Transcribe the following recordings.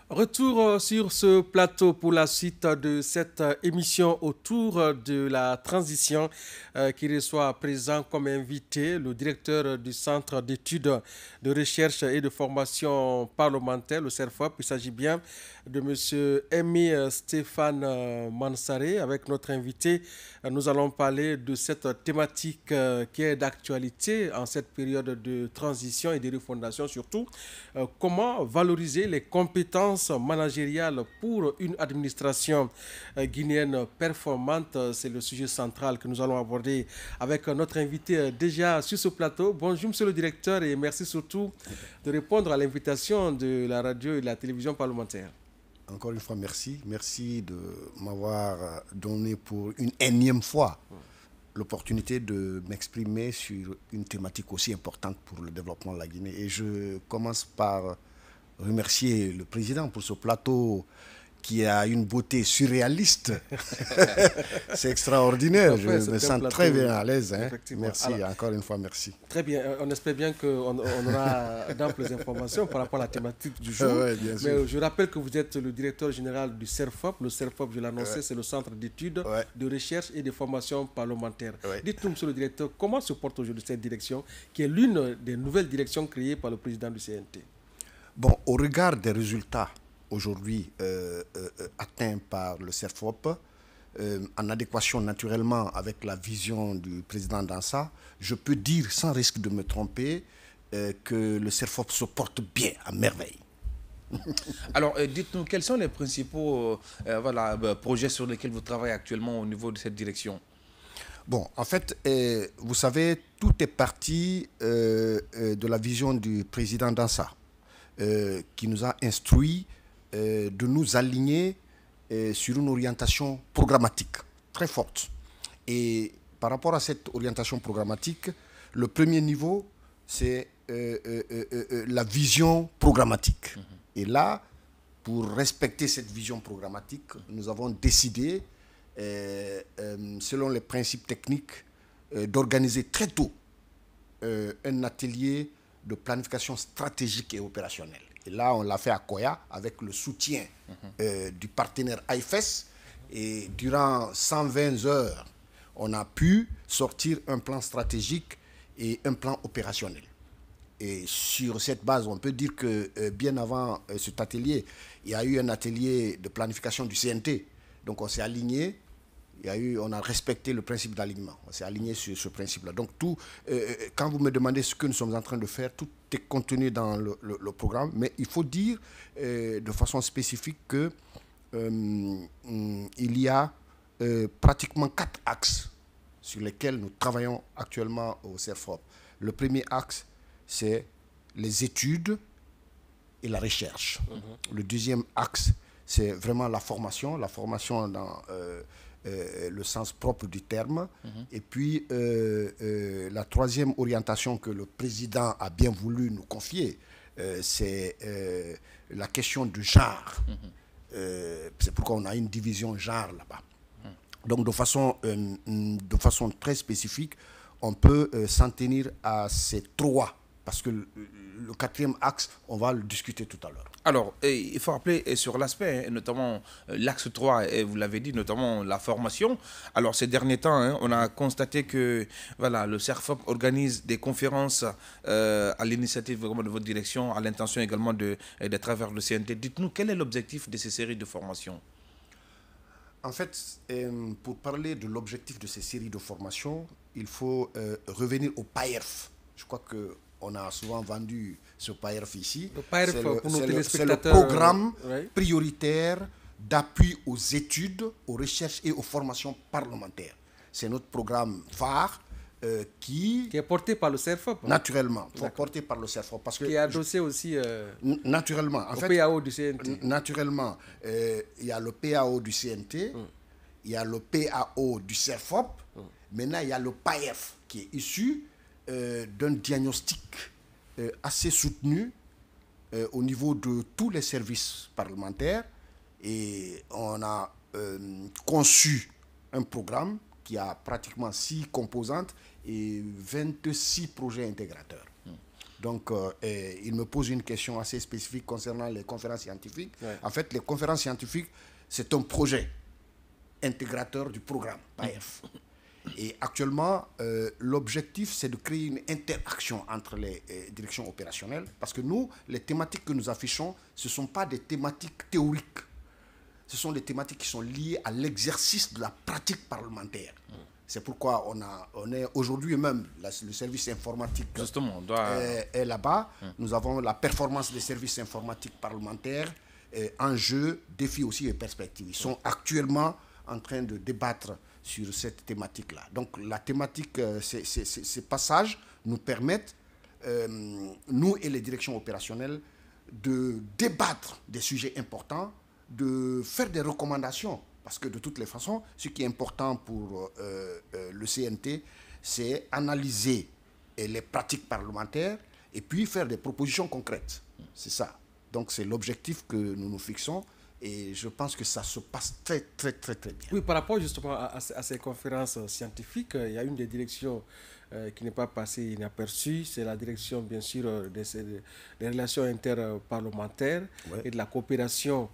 Retour sur ce plateau pour la suite de cette émission autour de la transition qui reçoit à présent comme invité le directeur du Centre d'études de recherche et de formation parlementaire, le CERFOP. Il s'agit bien de M. Aimé Stéphane Mansaré. Avec notre invité, nous allons parler de cette thématique qui est d'actualité en cette période de transition et de refondation surtout. Comment valoriser les compétences managériales pour une administration guinéenne performante? C'est le sujet central que nous allons aborder avec notre invité déjà sur ce plateau. Bonjour monsieur le directeur et merci surtout de répondre à l'invitation de la radio et de la télévision parlementaire. Encore une fois, merci. Merci de m'avoir donné pour une énième fois l'opportunité de m'exprimer sur une thématique aussi importante pour le développement de la Guinée. Et je commence par remercier le président pour ce plateau qui a une beauté surréaliste. C'est extraordinaire. Je me sens très bien à l'aise. Hein. Merci, alors, encore une fois, merci. Très bien. On espère bien qu'on aura d'amples informations par rapport à la thématique du jour. Ouais, mais je rappelle que vous êtes le directeur général du CERFOP. Le CERFOP, je l'annonçais, c'est le Centre d'études, de recherche et de formation parlementaire. Dites-nous, monsieur le directeur, comment se porte aujourd'hui cette direction, qui est l'une des nouvelles directions créées par le président du CNT? Bon, au regard des résultats aujourd'hui atteint par le CERFOP, en adéquation naturellement avec la vision du président Dansa, je peux dire sans risque de me tromper que le CERFOP se porte bien, à merveille. Alors, dites-nous, quels sont les principaux projets sur lesquels vous travaillez actuellement au niveau de cette direction? Bon, en fait, vous savez, tout est parti de la vision du président Dansa, qui nous a instruit de nous aligner sur une orientation programmatique très forte. Et par rapport à cette orientation programmatique, le premier niveau, c'est la vision programmatique. Et là, pour respecter cette vision programmatique, nous avons décidé, selon les principes techniques, d'organiser très tôt un atelier de planification stratégique et opérationnelle. Et là, on l'a fait à Koya avec le soutien du partenaire AIFES. Et durant 120 heures, on a pu sortir un plan stratégique et un plan opérationnel. Et sur cette base, on peut dire que bien avant cet atelier, il y a eu un atelier de planification du CNT. Donc on s'est aligné. On a respecté le principe d'alignement. On s'est aligné sur ce principe-là. Donc, quand vous me demandez ce que nous sommes en train de faire, tout est contenu dans le programme. Mais il faut dire de façon spécifique qu'il y a pratiquement 4 axes sur lesquels nous travaillons actuellement au CERFOP. Le premier axe, c'est les études et la recherche. Le deuxième axe, c'est vraiment la formation dans le sens propre du terme. Et puis, la troisième orientation que le président a bien voulu nous confier, c'est la question du genre. C'est pourquoi on a une division genre là-bas. Donc, de façon très spécifique, on peut s'en tenir à ces trois. Parce que le quatrième axe, on va le discuter tout à l'heure. Alors, il faut rappeler sur l'aspect, notamment l'axe 3, et vous l'avez dit, notamment la formation. Alors, ces derniers temps, on a constaté que le CERFOP organise des conférences à l'initiative de votre direction, à l'intention également de travers le CNT. Dites-nous, quel est l'objectif de ces séries de formations? En fait, pour parler de l'objectif de ces séries de formations, il faut revenir au PAERF. Je crois qu'on a souvent vendu ce PAERF ici. C'est le programme prioritaire d'appui aux études, aux recherches et aux formations parlementaires. C'est notre programme phare qui est porté par le CERFOP. Naturellement, porté par le CERFOP. Parce que qui est adossé aussi naturellement, au PAO du CNT. Naturellement, il y a le PAO du CNT, il y a le PAO du CERFOP. Maintenant, il y a le PAERF qui est issu d'un diagnostic assez soutenu au niveau de tous les services parlementaires. Et on a conçu un programme qui a pratiquement 6 composantes et 26 projets intégrateurs. Donc, il me pose une question assez spécifique concernant les conférences scientifiques. Ouais. En fait, les conférences scientifiques, c'est un projet intégrateur du programme PAEF. Et actuellement, l'objectif, c'est de créer une interaction entre les directions opérationnelles. Parce que nous, les thématiques que nous affichons, ce ne sont pas des thématiques théoriques. Ce sont des thématiques qui sont liées à l'exercice de la pratique parlementaire. C'est pourquoi on est aujourd'hui même, le service informatique Justement, on doit... est là-bas. Nous avons la performance des services informatiques parlementaires, enjeux, défis aussi et perspectives. Ils sont actuellement en train de débattre sur cette thématique-là. Donc la thématique, ces passages nous permettent, nous et les directions opérationnelles, de débattre des sujets importants, de faire des recommandations. Parce que de toutes les façons, ce qui est important pour le CNT, c'est analyser les pratiques parlementaires et puis faire des propositions concrètes. C'est ça. Donc c'est l'objectif que nous nous fixons. Et je pense que ça se passe très, très, très, très bien. Oui, par rapport justement à ces conférences scientifiques, il y a une des directions qui n'est pas passée inaperçue. C'est la direction, bien sûr, des relations interparlementaires et de la coopération.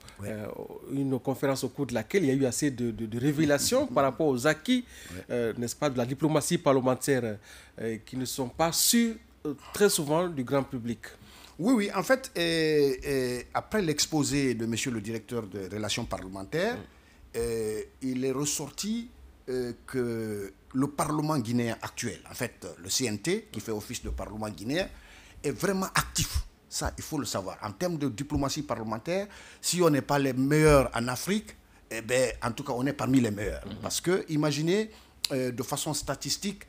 Une conférence au cours de laquelle il y a eu assez de révélations par rapport aux acquis, n'est-ce pas, de la diplomatie parlementaire qui ne sont pas sûrs très souvent du grand public. Oui, en fait, après l'exposé de monsieur le directeur de relations parlementaires, il est ressorti que le Parlement guinéen actuel, en fait, le CNT, qui fait office de Parlement guinéen, est vraiment actif. Ça, il faut le savoir. En termes de diplomatie parlementaire, si on n'est pas les meilleurs en Afrique, eh bien, en tout cas, on est parmi les meilleurs. Parce que, imaginez, de façon statistique,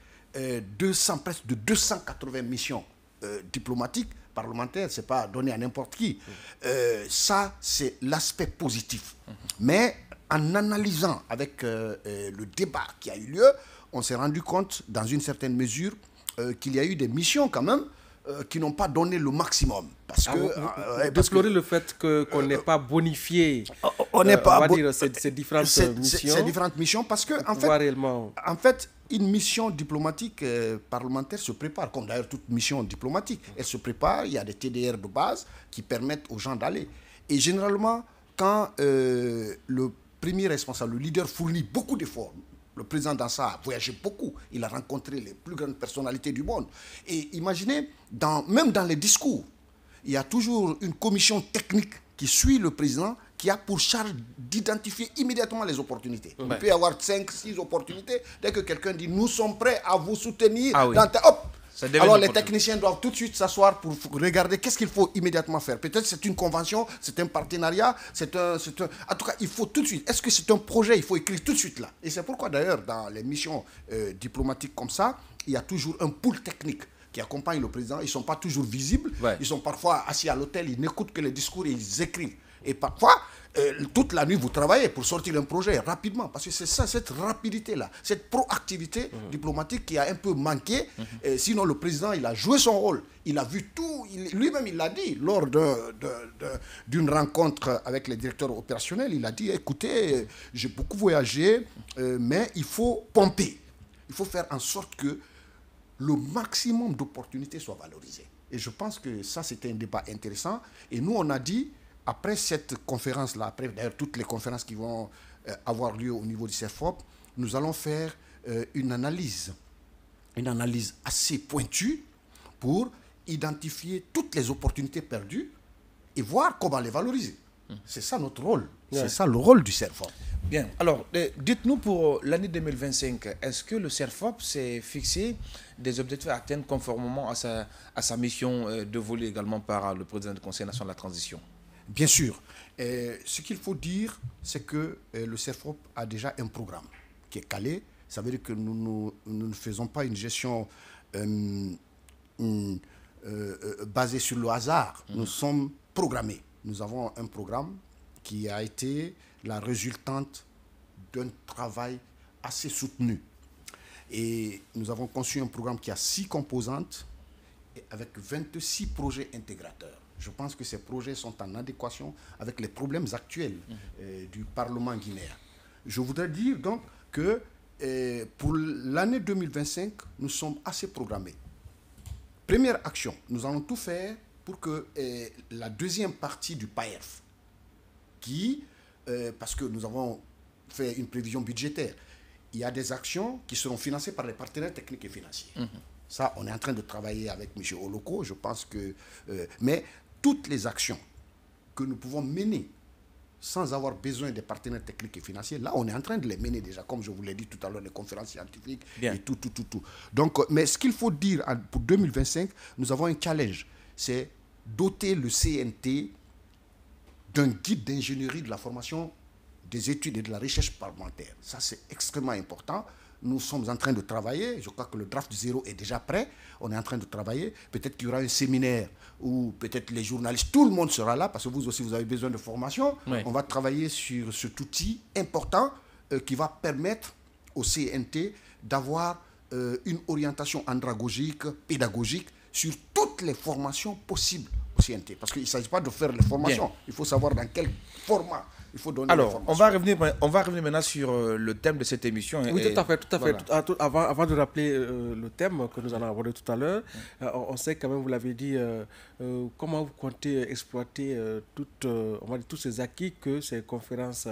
presque de 280 missions diplomatiques, parlementaires, ce n'est pas donné à n'importe qui. Ça, c'est l'aspect positif. Mais en analysant avec le débat qui a eu lieu, on s'est rendu compte, dans une certaine mesure, qu'il y a eu des missions quand même qui n'ont pas donné le maximum. Parce que... déplorer le fait qu'on n'ait pas bonifié on n'est pas ces différentes missions. Ces différentes missions, parce que, en fait, une mission diplomatique parlementaire se prépare, comme d'ailleurs toute mission diplomatique. Elle se prépare, il y a des TDR de base qui permettent aux gens d'aller. Et généralement, quand le premier responsable, le leader, fournit beaucoup d'efforts, le président Dansa a voyagé beaucoup, il a rencontré les plus grandes personnalités du monde. Et imaginez, même dans les discours, il y a toujours une commission technique qui suit le président, qui a pour charge d'identifier immédiatement les opportunités. Il peut y avoir 5, 6 opportunités. Dès que quelqu'un dit « nous sommes prêts à vous soutenir », hop, alors les techniciens doivent tout de suite s'asseoir pour regarder qu'est-ce qu'il faut immédiatement faire. Peut-être c'est une convention, c'est un partenariat, en tout cas, il faut tout de suite. Est-ce que c'est un projet? Il faut écrire tout de suite là. Et c'est pourquoi d'ailleurs, dans les missions diplomatiques comme ça, il y a toujours un pool technique qui accompagne le président. Ils ne sont pas toujours visibles. Ils sont parfois assis à l'hôtel, ils n'écoutent que les discours et ils écrivent. Et parfois, toute la nuit, vous travaillez pour sortir un projet rapidement. Parce que c'est ça, cette rapidité-là, cette proactivité diplomatique qui a un peu manqué. Sinon, le président, il a joué son rôle. Il a vu tout. Lui-même, il l'a dit lors d'une rencontre avec les directeurs opérationnels. Il a dit, écoutez, j'ai beaucoup voyagé, mais il faut pomper. Il faut faire en sorte que le maximum d'opportunités soient valorisées. Et je pense que ça, c'était un débat intéressant. Et nous, on a dit, après cette conférence-là, après d'ailleurs toutes les conférences qui vont avoir lieu au niveau du CERFOP, nous allons faire une analyse assez pointue pour identifier toutes les opportunités perdues et voir comment les valoriser. C'est ça notre rôle. C'est ça le rôle du CERFOP. Bien. Alors, dites-nous pour l'année 2025, est-ce que le CERFOP s'est fixé des objectifs à atteindre conformément à sa mission dévolue également par le président du Conseil national de la transition? Bien sûr. Ce qu'il faut dire, c'est que le CERFOP a déjà un programme qui est calé. Ça veut dire que nous ne faisons pas une gestion basée sur le hasard. Nous sommes programmés. Nous avons un programme qui a été la résultante d'un travail assez soutenu. Et nous avons conçu un programme qui a 6 composantes et avec 26 projets intégrateurs. Je pense que ces projets sont en adéquation avec les problèmes actuels du Parlement guinéen. Je voudrais dire donc que pour l'année 2025, nous sommes assez programmés. première action, nous allons tout faire pour que la deuxième partie du PAERF, parce que nous avons fait une prévision budgétaire, il y a des actions qui seront financées par les partenaires techniques et financiers. Ça, on est en train de travailler avec M. Oloko, je pense que... mais toutes les actions que nous pouvons mener sans avoir besoin des partenaires techniques et financiers, là, on est en train de les mener déjà, comme je vous l'ai dit tout à l'heure, les conférences scientifiques et tout. Donc, mais ce qu'il faut dire pour 2025, nous avons un challenge, c'est doter le CNT d'un guide d'ingénierie de la formation, des études et de la recherche parlementaire. Ça, c'est extrêmement important. Nous sommes en train de travailler. Je crois que le draft 0 est déjà prêt. On est en train de travailler. Peut-être qu'il y aura un séminaire où peut-être les journalistes, tout le monde sera là parce que vous aussi, vous avez besoin de formation. Oui. On va travailler sur cet outil important qui va permettre au CNT d'avoir une orientation andragogique, pédagogique sur toutes les formations possibles au CNT. Parce qu'il ne s'agit pas de faire les formations. Bien. Il faut savoir dans quel format. Il faut donner. Alors, on va revenir maintenant sur le thème de cette émission. Oui, tout à fait. Voilà. Avant de rappeler le thème que nous allons aborder tout à l'heure, on sait quand même, vous l'avez dit, comment vous comptez exploiter tous ces acquis que ces conférences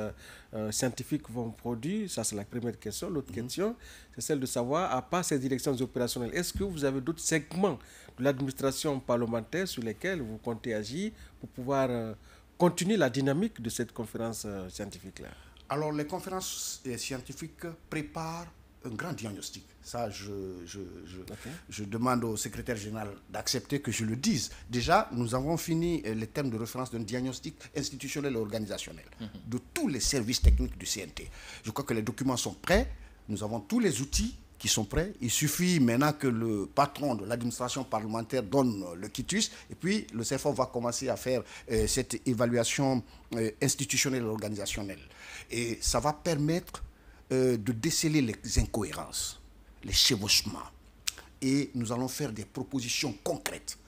scientifiques vont produire. Ça, c'est la première question. L'autre question, c'est celle de savoir, à part ces directions opérationnelles, est-ce que vous avez d'autres segments de l'administration parlementaire sur lesquels vous comptez agir pour pouvoir continuer la dynamique de cette conférence scientifique-là? Alors, les conférences scientifiques préparent un grand diagnostic. Ça, je demande au secrétaire général d'accepter que je le dise. Déjà, nous avons fini les termes de référence d'un diagnostic institutionnel et organisationnel de tous les services techniques du CNT. Je crois que les documents sont prêts. Nous avons tous les outils qui sont prêts. Il suffit maintenant que le patron de l'administration parlementaire donne le quitus et puis le CFO va commencer à faire cette évaluation institutionnelle et organisationnelle. Et ça va permettre de déceler les incohérences, les chevauchements. Et nous allons faire des propositions concrètes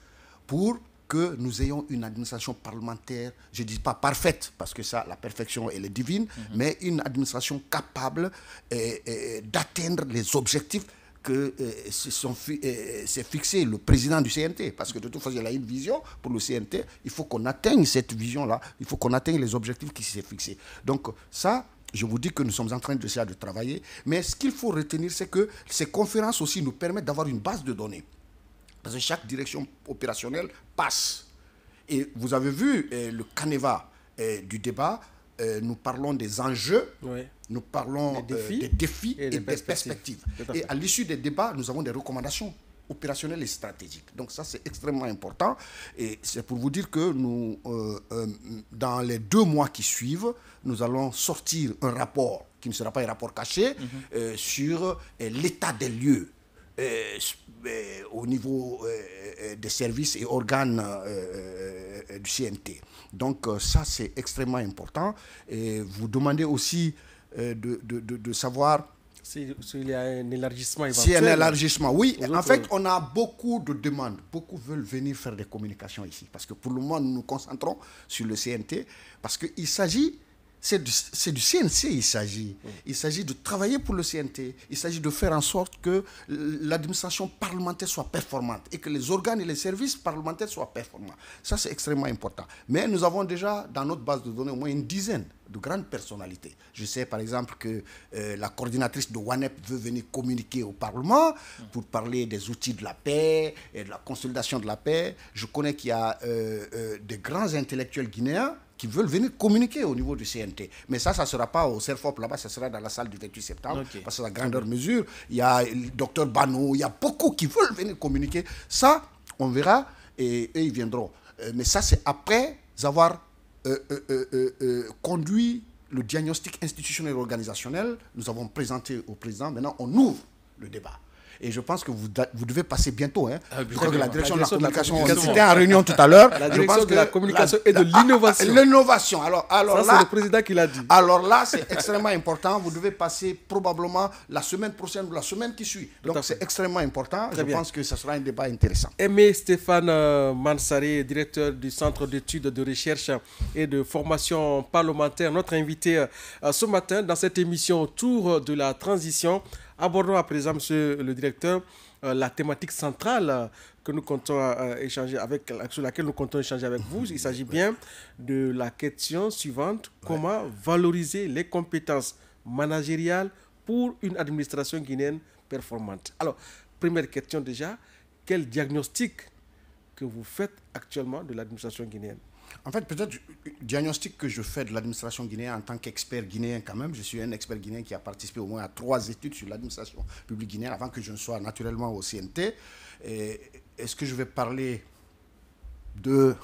pour que nous ayons une administration parlementaire, je ne dis pas parfaite, parce que ça, la perfection, elle est divine, mais une administration capable d'atteindre les objectifs que s'est fixé le président du CNT. Parce que de toute façon, il a une vision pour le CNT. Il faut qu'on atteigne cette vision-là. Il faut qu'on atteigne les objectifs qui s'est fixés. Donc ça, je vous dis que nous sommes en train de travailler. Mais ce qu'il faut retenir, c'est que ces conférences aussi nous permettent d'avoir une base de données. Parce que chaque direction opérationnelle passe. Et vous avez vu le canevas du débat, nous parlons des enjeux, nous parlons des défis et des perspectives. Et à l'issue des débats, nous avons des recommandations opérationnelles et stratégiques. Donc ça, c'est extrêmement important. Et c'est pour vous dire que nous, dans les 2 mois qui suivent, nous allons sortir un rapport, qui ne sera pas un rapport caché, sur l'état des lieux. Au niveau des services et organes du CNT. Donc ça, c'est extrêmement important. Et vous demandez aussi de savoir s'il y a un élargissement éventuel. S'il y a un élargissement, oui. En fait, on a beaucoup de demandes. Beaucoup veulent venir faire des communications ici. Parce que pour le moment, nous nous concentrons sur le CNT. Parce qu'il s'agit... C'est du CNC, il s'agit. Il s'agit de travailler pour le CNT. Il s'agit de faire en sorte que l'administration parlementaire soit performante et que les organes et les services parlementaires soient performants. Ça, c'est extrêmement important. Mais nous avons déjà, dans notre base de données, au moins une dizaine de grandes personnalités. Je sais, par exemple, que la coordinatrice de WANEP veut venir communiquer au Parlement pour parler des outils de la paix et de la consolidation de la paix. Je connais qu'il y a des grands intellectuels guinéens qui veulent venir communiquer au niveau du CNT. Mais ça ne sera pas au CERFOP là-bas, ça sera dans la salle du 28 septembre, parce que la grandeur mesure, il y a le docteur Banou, il y a beaucoup qui veulent venir communiquer. Ça, on verra, et ils viendront. Mais ça, c'est après avoir conduit le diagnostic institutionnel et organisationnel. Nous avons présenté au président, maintenant on ouvre le débat. Et je pense que vous devez passer bientôt. Hein. Je crois que la direction de la communication, c'était en réunion tout à l'heure. La direction de la communication et de l'innovation. L'innovation. Alors ça, là, c'est le président qui l'a dit. Alors là, c'est extrêmement important. Vous devez passer probablement la semaine prochaine ou la semaine qui suit. Donc c'est extrêmement important. Je pense que ce sera un débat intéressant. Aimé Stéphane Mansaré, directeur du Centre d'études de recherche et de formation parlementaire, notre invité ce matin dans cette émission autour de la transition. Abordons à présent, monsieur le directeur, la thématique centrale que nous comptons échanger sur laquelle nous comptons échanger avec vous. Il s'agit bien de la question suivante. Comment valoriser les compétences managériales pour une administration guinéenne performante? Alors, première question déjà, quel diagnostic que vous faites actuellement de l'administration guinéenne? En fait, peut-être le diagnostic que je fais de l'administration guinéenne en tant qu'expert guinéen quand même, je suis un expert guinéen qui a participé au moins à 3 études sur l'administration publique guinéenne avant que je ne sois naturellement au CNT. Est-ce que je vais parler de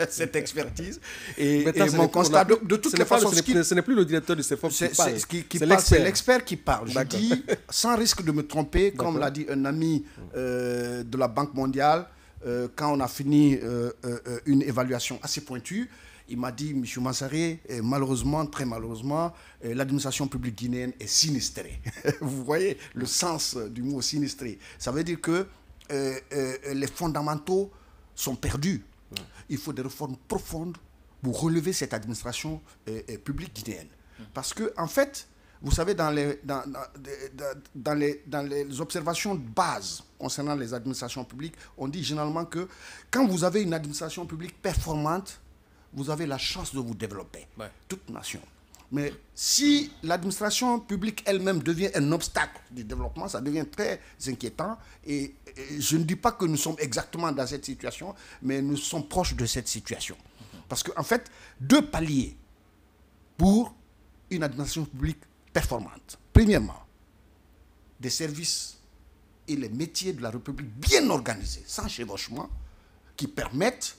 cette expertise et mon constat de toutes les façons? Ce n'est plus le directeur du CEFOP qui parle. C'est l'expert qui parle. Je dis, sans risque de me tromper, comme l'a dit un ami de la Banque mondiale, quand on a fini une évaluation assez pointue, il m'a dit, M. Massaré, malheureusement, très malheureusement, l'administration publique guinéenne est sinistrée. Vous voyez le sens du mot sinistré. Ça veut dire que les fondamentaux sont perdus. Il faut des réformes profondes pour relever cette administration publique guinéenne. Parce que, en fait, vous savez, dans les observations de base concernant les administrations publiques, on dit généralement que quand vous avez une administration publique performante, vous avez la chance de vous développer, toute nation. Mais si l'administration publique elle-même devient un obstacle du développement, ça devient très inquiétant. Et je ne dis pas que nous sommes exactement dans cette situation, mais nous sommes proches de cette situation. Parce qu'en fait, 2 paliers pour une administration publique performante. Premièrement, des services et les métiers de la République bien organisés, sans chevauchement, qui permettent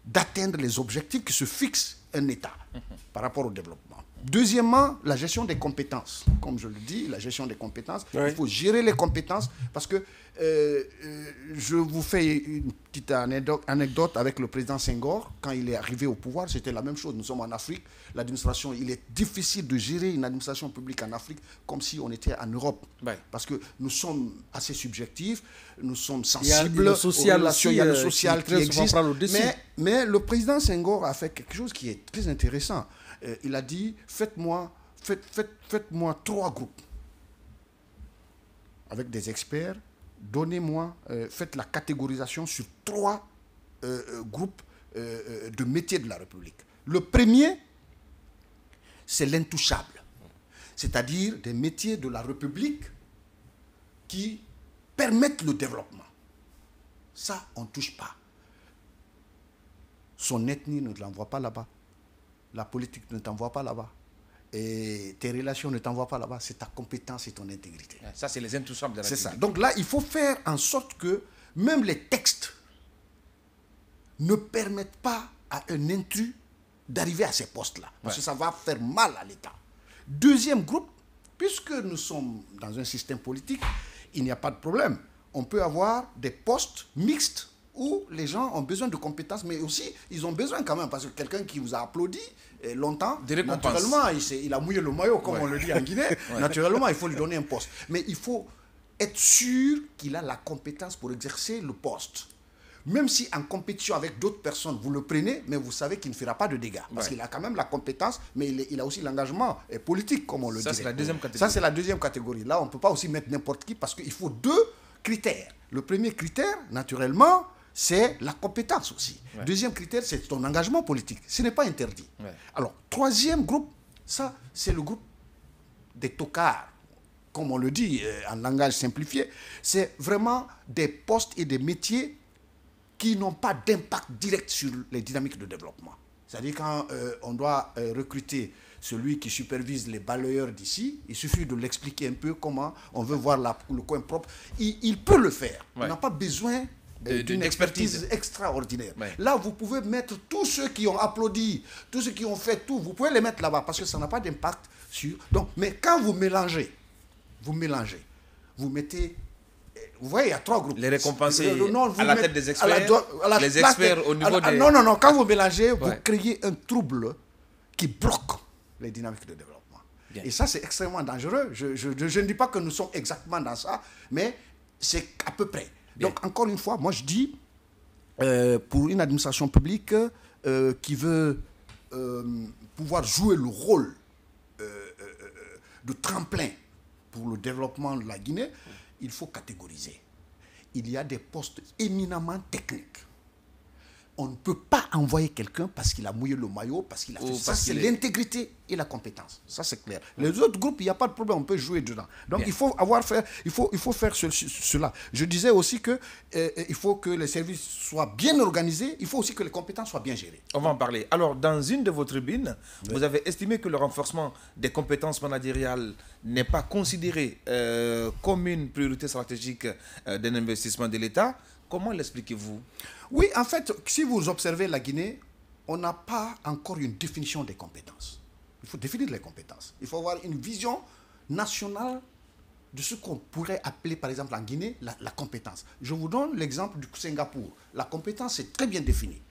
d'atteindre les objectifs que se fixe un État par rapport au développement. Deuxièmement, la gestion des compétences. Comme je le dis, la gestion des compétences. Il faut gérer les compétences parce que je vous fais une petite anecdote avec le président Senghor. Quand il est arrivé au pouvoir, c'était la même chose. Nous sommes en Afrique. L'administration, il est difficile de gérer une administration publique en Afrique comme si on était en Europe. Parce que nous sommes assez subjectifs, nous sommes sensibles. Il y a le social, il y a le social qui existe. Mais le président Senghor a fait quelque chose qui est très intéressant. Il a dit, faites-moi 3 groupes avec des experts, donnez-moi, faites la catégorisation sur 3 groupes de métiers de la République. Le premier, c'est l'intouchable, c'est-à-dire des métiers de la République qui permettent le développement. Ça, on ne touche pas. Son ethnie ne l'envoie pas là-bas. La politique ne t'envoie pas là-bas. Et tes relations ne t'envoient pas là-bas. C'est ta compétence et ton intégrité. Ça, c'est les intouchables de la République. C'est ça. Donc là, il faut faire en sorte que même les textes ne permettent pas à un intrus d'arriver à ces postes-là. Parce que ça va faire mal à l'État. Deuxième groupe, puisque nous sommes dans un système politique, il n'y a pas de problème. On peut avoir des postes mixtes où les gens ont besoin de compétences, mais aussi, ils ont besoin quand même, parce que quelqu'un qui vous a applaudi longtemps, naturellement, il a mouillé le maillot, comme on le dit en Guinée, naturellement, il faut lui donner un poste. Mais il faut être sûr qu'il a la compétence pour exercer le poste. Même si en compétition avec d'autres personnes, vous le prenez, mais vous savez qu'il ne fera pas de dégâts. Parce qu'il a quand même la compétence, mais il a aussi l'engagement politique, comme on le dit. Ça, c'est la deuxième catégorie. Ça, c'est la deuxième catégorie. Là, on ne peut pas aussi mettre n'importe qui, parce qu'il faut 2 critères. Le premier critère, naturellement, c'est la compétence aussi. Deuxième critère, c'est ton engagement politique. Ce n'est pas interdit. Alors, troisième groupe, ça, c'est le groupe des tocards, comme on le dit en langage simplifié. C'est vraiment des postes et des métiers qui n'ont pas d'impact direct sur les dynamiques de développement. C'est-à-dire quand on doit recruter celui qui supervise les balayeurs d'ici, il suffit de l'expliquer un peu comment on veut voir le coin propre. Il peut le faire. Il n'a pas besoin d'une expertise extraordinaire. Là, vous pouvez mettre tous ceux qui ont applaudi, tous ceux qui ont fait tout, vous pouvez les mettre là-bas parce que ça n'a pas d'impact sur... Donc, mais quand vous mélangez, vous mettez... Vous voyez, il y a 3 groupes. Les récompenser à la tête des experts, les experts au niveau des... Non, quand vous mélangez, vous créez un trouble qui bloque les dynamiques de développement. Et ça, c'est extrêmement dangereux. Je ne dis pas que nous sommes exactement dans ça, mais c'est à peu près. Donc, encore une fois, moi, je dis, pour une administration publique qui veut pouvoir jouer le rôle de tremplin pour le développement de la Guinée, il faut catégoriser. il y a des postes éminemment techniques. On ne peut pas envoyer quelqu'un parce qu'il a mouillé le maillot, parce qu'il a fait ça. C'est l'intégrité et la compétence. Ça, c'est clair. Les autres groupes, il n'y a pas de problème, on peut jouer dedans. Donc, il faut faire cela. Je disais aussi que il faut que les services soient bien organisés, il faut aussi que les compétences soient bien gérées. On va en parler. Alors, dans une de vos tribunes, vous avez estimé que le renforcement des compétences managériales n'est pas considéré comme une priorité stratégique d'un investissement de l'État. Comment l'expliquez-vous? Oui, en fait, si vous observez la Guinée, on n'a pas encore une définition des compétences. Il faut définir les compétences. Il faut avoir une vision nationale de ce qu'on pourrait appeler, par exemple, en Guinée, la compétence. Je vous donne l'exemple du Singapour. La compétence est très bien définie.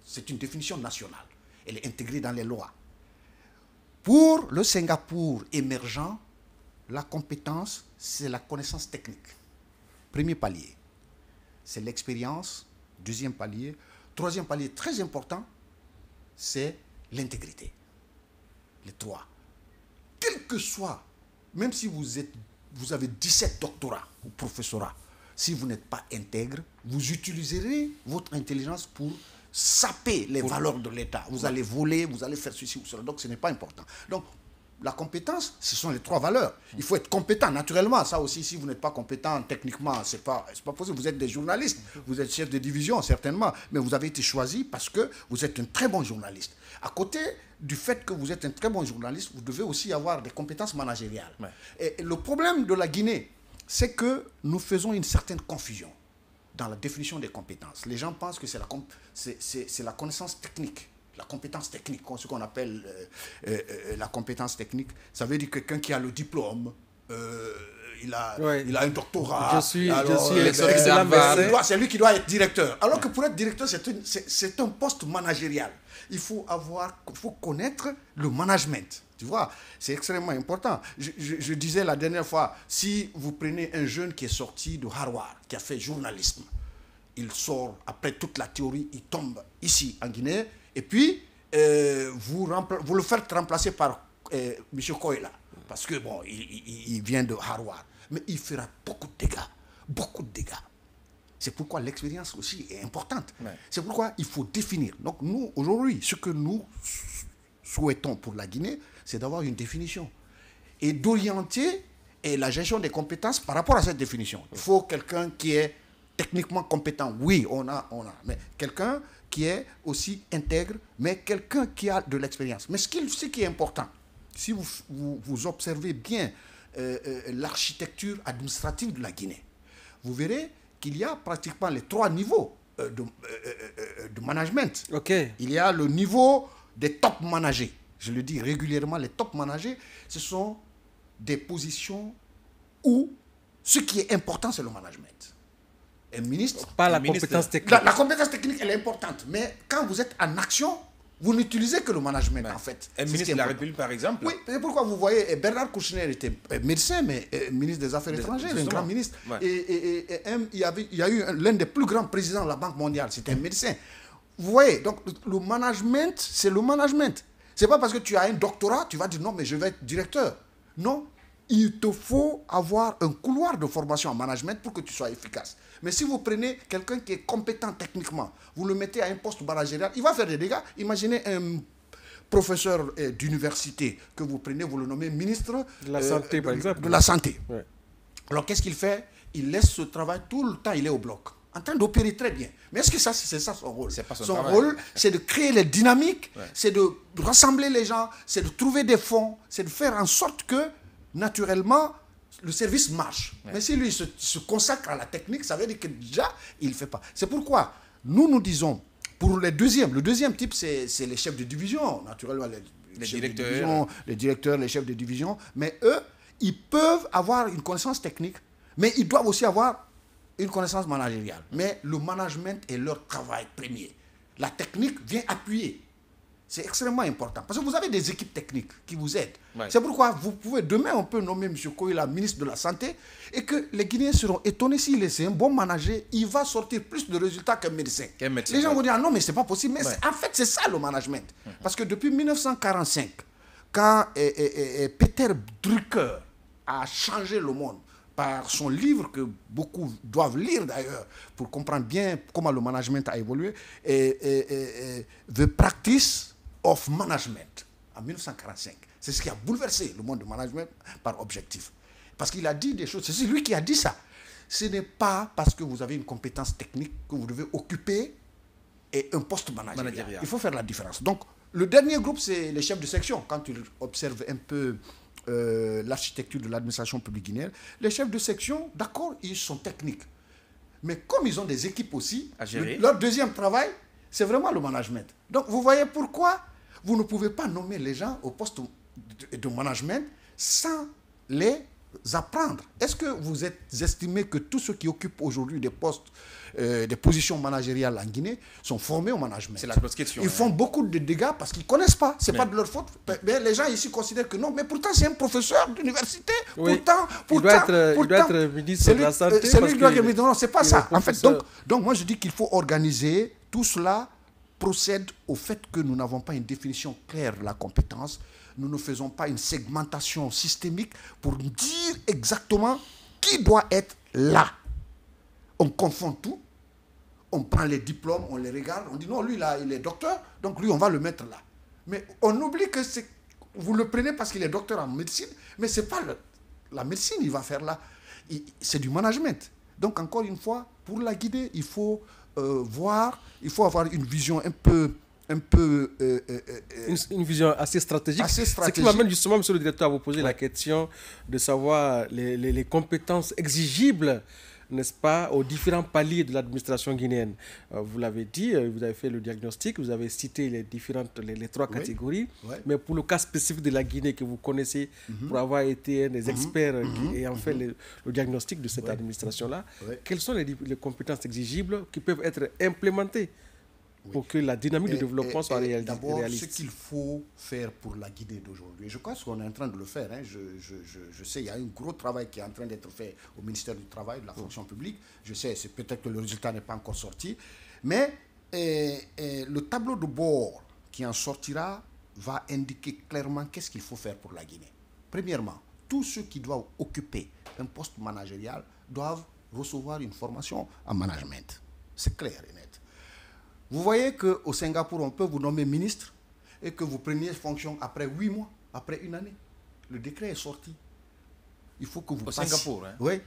C'est une définition nationale. Elle est intégrée dans les lois. Pour le Singapour émergent, la compétence, c'est la connaissance technique. Premier palier. C'est l'expérience. Deuxième palier. Troisième palier très important, c'est l'intégrité. Les trois. Quel que soit, même si vous avez 17 doctorats ou professorats, si vous n'êtes pas intègre, vous utiliserez votre intelligence pour saper les valeurs de l'État. Vous allez voler, vous allez faire ceci ou cela. Donc ce n'est pas important. Donc la compétence, ce sont les trois valeurs. Il faut être compétent, naturellement. Ça aussi, si vous n'êtes pas compétent techniquement, c'est pas possible. Vous êtes des journalistes, vous êtes chef de division, certainement, mais vous avez été choisi parce que vous êtes un très bon journaliste. À côté du fait que vous êtes un très bon journaliste, vous devez aussi avoir des compétences managériales. Ouais. Et le problème de la Guinée, c'est que nous faisons une certaine confusion dans la définition des compétences. Les gens pensent que c'est la connaissance technique. La compétence technique, ce qu'on appelle la compétence technique, ça veut dire quelqu'un qui a le diplôme, il a un doctorat. C'est lui qui doit être directeur. Alors que pour être directeur, c'est un poste managérial. Il faut connaître le management. Tu vois, c'est extrêmement important. Je disais la dernière fois, si vous prenez un jeune qui est sorti de Harvard, qui a fait journalisme, il sort, après toute la théorie, il tombe ici en Guinée, et puis vous le faites remplacer par M. Koila, parce que bon, il vient de Harvard, mais il fera beaucoup de dégâts. C'est pourquoi l'expérience aussi est importante. Ouais. C'est pourquoi il faut définir. Donc nous, aujourd'hui, ce que nous souhaitons pour la Guinée, c'est d'avoir une définition et d'orienter la gestion des compétences par rapport à cette définition. Il faut quelqu'un qui est techniquement compétent. Oui, on a. Mais quelqu'un qui est aussi intègre, mais quelqu'un qui a de l'expérience. Mais ce qui est important, si vous observez bien l'architecture administrative de la Guinée, vous verrez qu'il y a pratiquement les trois niveaux de management. Okay. Il y a le niveau des top managers. Je le dis régulièrement, les top managers, ce sont des positions où ce qui est important, c'est le management. Un ministre... Pas la compétence technique. La compétence technique, elle est importante. Mais quand vous êtes en action, vous n'utilisez que le management, en fait. Un ministre de la République, par exemple. Oui, c'est pourquoi vous voyez, Bernard Kouchner était médecin, mais ministre des Affaires étrangères, un grand ministre. Ouais. Et il y a eu l'un des plus grands présidents de la Banque mondiale, c'était un médecin. Vous voyez, donc le management, c'est le management. C'est pas parce que tu as un doctorat, tu vas dire non, mais je vais être directeur. Non, il te faut avoir un couloir de formation en management pour que tu sois efficace. Mais si vous prenez quelqu'un qui est compétent techniquement, vous le mettez à un poste managérial, il va faire des dégâts. Imaginez un professeur d'université que vous prenez, vous le nommez ministre de la Santé, par exemple. De la Santé. Ouais. Alors qu'est-ce qu'il fait? Il laisse ce travail tout le temps, il est au bloc, en train d'opérer très bien. Mais est-ce que c'est ça son rôle? C'est pas son rôle, c'est de créer les dynamiques, c'est de rassembler les gens, c'est de trouver des fonds, c'est de faire en sorte que, naturellement, le service marche. Ouais. Mais si lui se consacre à la technique, ça veut dire que déjà, il ne fait pas. C'est pourquoi nous disons, pour le deuxième type, c'est les chefs de division, naturellement, les directeurs, les chefs de division. Mais eux, ils peuvent avoir une connaissance technique, mais ils doivent aussi avoir une connaissance managériale. Mais le management est leur travail premier. La technique vient appuyer. C'est extrêmement important. Parce que vous avez des équipes techniques qui vous aident. Ouais. C'est pourquoi vous pouvez, demain, on peut nommer M. Koila ministre de la Santé et que les Guinéens seront étonnés s'il est un bon manager, il va sortir plus de résultats qu'un médecin. Les gens vont dire, ah non, mais c'est pas possible. Mais en fait, c'est ça le management. Parce que depuis 1945, quand Peter Drucker a changé le monde, par son livre que beaucoup doivent lire d'ailleurs pour comprendre bien comment le management a évolué, The Practice of Management en 1945. C'est ce qui a bouleversé le monde du management par objectif. Parce qu'il a dit des choses, c'est lui qui a dit ça. Ce n'est pas parce que vous avez une compétence technique que vous devez occuper un poste managérial. Il faut faire la différence. Donc, le dernier groupe, c'est les chefs de section. Quand tu observes un peu l'architecture de l'administration publique guinéenne, les chefs de section, d'accord, ils sont techniques. Mais comme ils ont des équipes aussi, leur deuxième travail, c'est vraiment le management. Donc, vous voyez pourquoi vous ne pouvez pas nommer les gens au poste de management sans les apprendre. Est-ce que vous estimez que tous ceux qui occupent aujourd'hui des postes, des positions managériales en Guinée sont formés au management? C'est la grosse question. Ils font beaucoup de dégâts parce qu'ils ne connaissent pas. Ce n'est pas de leur faute. Mais les gens ici considèrent que non. Mais pourtant, c'est un professeur d'université. Oui. Pourtant, il doit être ministre de la Santé. C'est lui qui doit être ministre. Non, ce n'est pas ça. En fait, donc, moi, je dis qu'il faut organiser. Tout cela procède au fait que nous n'avons pas une définition claire de la compétence. Nous ne faisons pas une segmentation systémique pour dire exactement qui doit être là. On confond tout, on prend les diplômes, on les regarde, on dit non, lui là, il est docteur, donc lui, on va le mettre là. Mais on oublie que vous le prenez parce qu'il est docteur en médecine, mais ce n'est pas la médecine qu'il va faire là. C'est du management. Donc, encore une fois, pour la guider, il faut il faut avoir une vision une vision assez stratégique. Ce qui m'amène justement, monsieur le directeur, à vous poser la question de savoir les compétences exigibles, n'est-ce pas, aux différents paliers de l'administration guinéenne. Vous l'avez dit, vous avez fait le diagnostic, vous avez cité les trois catégories, mais pour le cas spécifique de la Guinée que vous connaissez, pour avoir été un des experts et en fait le diagnostic de cette administration-là, quelles sont les compétences exigibles qui peuvent être implémentées pour que la dynamique de développement soit réaliste? D'abord, ce qu'il faut faire pour la Guinée d'aujourd'hui, je crois qu'on est en train de le faire. Hein. Je sais, il y a un gros travail qui est en train d'être fait au ministère du Travail, de la fonction publique. Je sais, c'est peut-être que le résultat n'est pas encore sorti. Mais le tableau de bord qui en sortira va indiquer clairement qu'est-ce qu'il faut faire pour la Guinée. Premièrement, tous ceux qui doivent occuper un poste managérial doivent recevoir une formation en management. C'est clair et net. Vous voyez qu'au Singapour, on peut vous nommer ministre et que vous preniez fonction après 8 mois, après une année. Le décret est sorti. Il faut que vous passiez. Au Singapour, hein? Oui,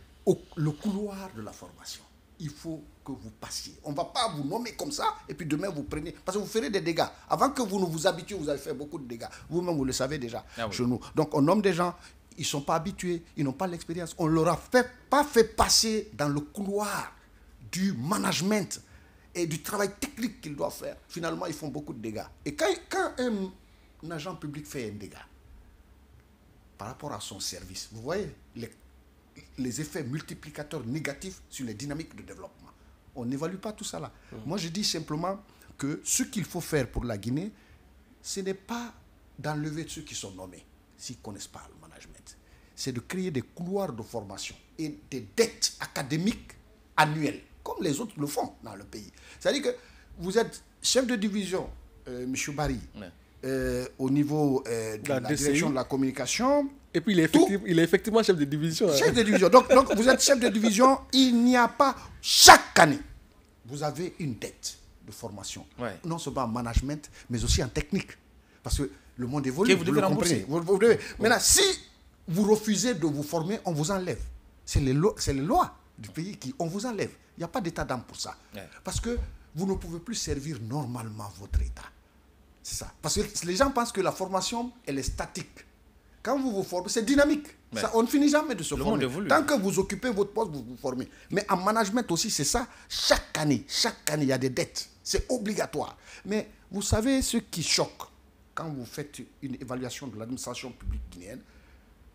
le couloir de la formation. Il faut que vous passiez. On ne va pas vous nommer comme ça et puis demain vous prenez. Parce que vous ferez des dégâts. Avant que vous ne vous habituiez, vous avez fait beaucoup de dégâts. Vous-même, vous le savez déjà chez nous. Donc on nomme des gens, ils ne sont pas habitués, ils n'ont pas l'expérience. On ne leur a pas fait passer dans le couloir du management et du travail technique qu'ils doivent faire. Finalement, ils font beaucoup de dégâts. Et quand un agent public fait un dégât par rapport à son service, vous voyez les effets multiplicateurs négatifs sur les dynamiques de développement. On n'évalue pas tout ça là. Moi, je dis simplement que ce qu'il faut faire pour la Guinée, ce n'est pas d'enlever ceux qui sont nommés, s'ils ne connaissent pas le management. C'est de créer des couloirs de formation et des dettes académiques annuelles, comme les autres le font dans le pays. C'est-à-dire que vous êtes chef de division, M. Barry, au niveau de la direction de la communication. Et puis, il est effectivement chef de division. Chef de division. Donc, vous êtes chef de division, il n'y a pas, chaque année, vous avez une dette de formation. Non seulement en management, mais aussi en technique. Parce que le monde évolue. Vous devez rembourser. Vous devez. Maintenant, si vous refusez de vous former, on vous enlève. C'est les lois du pays on vous enlève. Il n'y a pas d'état d'âme pour ça. Parce que vous ne pouvez plus servir normalement votre état. C'est ça. Parce que les gens pensent que la formation, elle est statique. Quand vous vous formez, c'est dynamique. Ça, on ne finit jamais de se former. Tant que vous occupez votre poste, vous vous formez. Mais en management aussi, c'est ça. Chaque année, il y a des dettes. C'est obligatoire. Mais vous savez ce qui choque quand vous faites une évaluation de l'administration publique guinéenne,